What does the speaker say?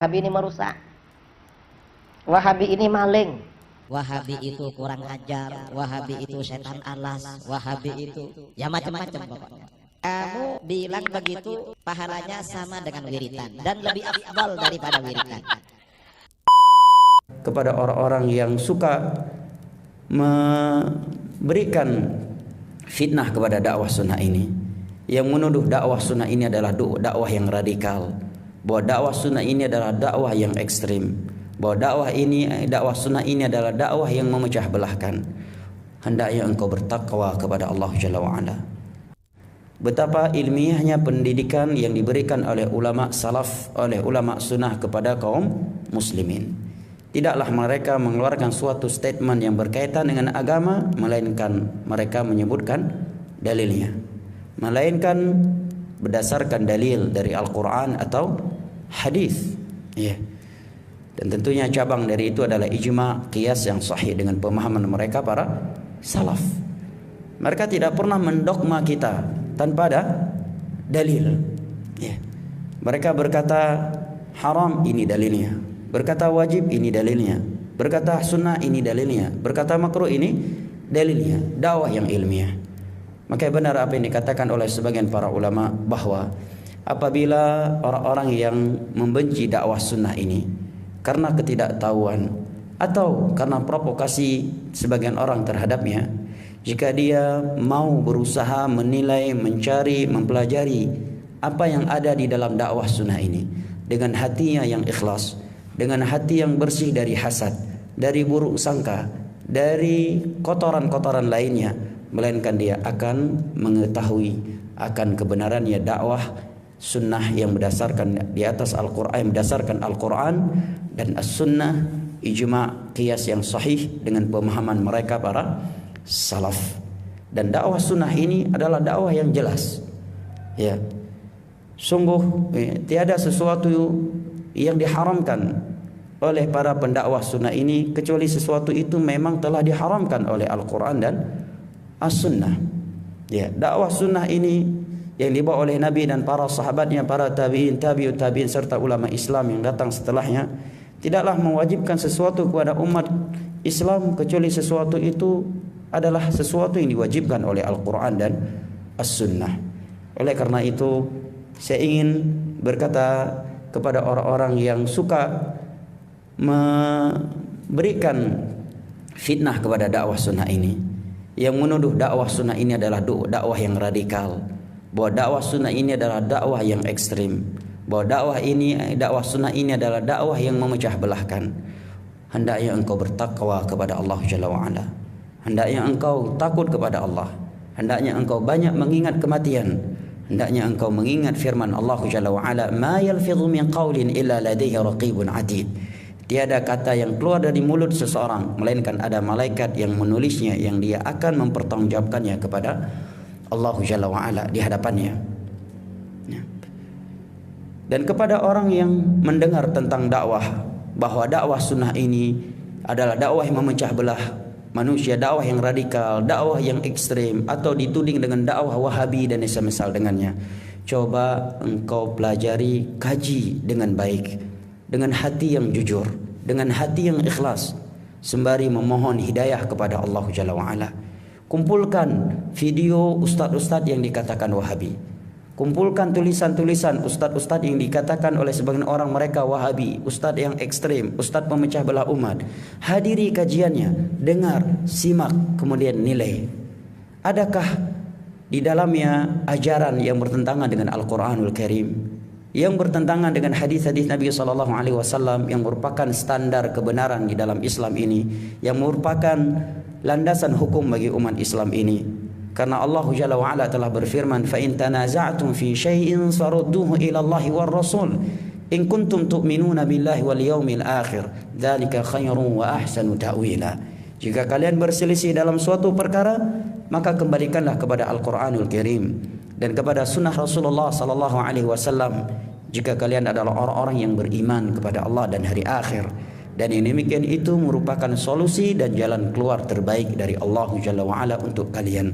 Wahabi ini merusak, Wahabi ini maling, Wahabi itu kurang ajar, Wahabi itu setan alas, Wahabi itu ya macam-macam pokoknya. Kamu bilang begitu pahalanya sama dengan wiritan dan lebih afdal daripada wiritan. Kepada orang-orang yang suka memberikan fitnah kepada dakwah sunnah ini, yang menuduh dakwah sunnah ini adalah dakwah yang radikal, bahwa dakwah sunnah ini adalah dakwah yang ekstrim, bahwa dakwah sunnah ini adalah dakwah yang memecah belahkan. Hendaknya engkau bertakwa kepada Allah Jalla wa'ala. Betapa ilmiahnya pendidikan yang diberikan oleh ulama salaf, oleh ulama sunnah kepada kaum muslimin. Tidaklah mereka mengeluarkan suatu statement yang berkaitan dengan agama, melainkan mereka menyebutkan dalilnya, melainkan berdasarkan dalil dari Al-Quran atau hadis. Ya. Dan tentunya cabang dari itu adalah ijma, qiyas yang sahih dengan pemahaman mereka para salaf. Mereka tidak pernah mendogma kita tanpa ada dalil. Ya. Mereka berkata haram, ini dalilnya. Berkata wajib, ini dalilnya. Berkata sunnah, ini dalilnya. Berkata makruh, ini dalilnya. Dakwah yang ilmiah. Maka benar apa yang dikatakan oleh sebagian para ulama, bahwa apabila orang-orang yang membenci dakwah sunnah ini karena ketidaktahuan atau karena provokasi sebagian orang terhadapnya, jika dia mau berusaha menilai, mencari, mempelajari apa yang ada di dalam dakwah sunnah ini dengan hatinya yang ikhlas, dengan hati yang bersih dari hasad, dari buruk sangka, dari kotoran-kotoran lainnya, melainkan dia akan mengetahui akan kebenarannya dakwah sunnah yang berdasarkan di atas Al-Quran, berdasarkan Al-Quran dan As-Sunnah, ijma, qiyas yang sahih dengan pemahaman mereka para salaf. Dan dakwah sunnah ini adalah dakwah yang jelas. Ya, sungguh tiada sesuatu yang diharamkan oleh para pendakwah sunnah ini kecuali sesuatu itu memang telah diharamkan oleh Al-Quran dan As-Sunnah. Ya, dakwah sunnah ini yang dibawa oleh Nabi dan para sahabatnya, para tabi'in, tabi'ut tabi'in serta ulama Islam yang datang setelahnya, tidaklah mewajibkan sesuatu kepada umat Islam kecuali sesuatu itu adalah sesuatu yang diwajibkan oleh Al-Quran dan As-Sunnah. Oleh karena itu, saya ingin berkata kepada orang-orang yang suka memberikan fitnah kepada dakwah sunnah ini, yang menuduh dakwah sunnah ini adalah dakwah yang radikal, bahwa dakwah sunnah ini adalah dakwah yang ekstrim, bahwa dakwah sunnah ini adalah dakwah yang memecah belahkan. Hendaknya engkau bertakwa kepada Allah Jalla wa'ala. Hendaknya engkau takut kepada Allah. Hendaknya engkau banyak mengingat kematian. Hendaknya engkau mengingat firman Allah Jalla wa'ala, ma yalfidhu min qawlin illa ladaihi raqibun atid. Tiada kata yang keluar dari mulut seseorang melainkan ada malaikat yang menulisnya, yang dia akan mempertanggungjawabkannya kepada Allah Jalla wa'ala di hadapannya. Dan kepada orang yang mendengar tentang dakwah, bahwa dakwah sunnah ini adalah dakwah yang memecah belah manusia, dakwah yang radikal, dakwah yang ekstrim, atau dituding dengan dakwah Wahabi dan semisal dengannya, coba engkau pelajari, kaji dengan baik, dengan hati yang jujur, dengan hati yang ikhlas, sembari memohon hidayah kepada Allah Jalla wa'ala. Kumpulkan video ustadz-ustadz yang dikatakan Wahabi, kumpulkan tulisan-tulisan ustadz-ustadz yang dikatakan oleh sebagian orang mereka Wahabi, ustadz yang ekstrim, ustadz pemecah belah umat. Hadiri kajiannya, dengar, simak, kemudian nilai. Adakah di dalamnya ajaran yang bertentangan dengan Al-Quranul Karim, yang bertentangan dengan hadis-hadis Nabi SAW yang merupakan standar kebenaran di dalam Islam ini, yang merupakan landasan hukum bagi umat Islam ini? Karena Allah Jalla wa'ala telah berfirman, fa in tanaza'tum fi syai'in farudduhu ila Allah war Rasul in kuntum tu'minuna billahi wal yaumil akhir dzalika khairun wa ahsanu ta'wila. Jika kalian berselisih dalam suatu perkara, maka kembalikanlah kepada Al-Qur'anul Karim dan kepada sunnah Rasulullah sallallahu alaihi wasallam jika kalian adalah orang-orang yang beriman kepada Allah dan hari akhir. Dan yang demikian itu merupakan solusi dan jalan keluar terbaik dari Allah Jalla wa'ala untuk kalian.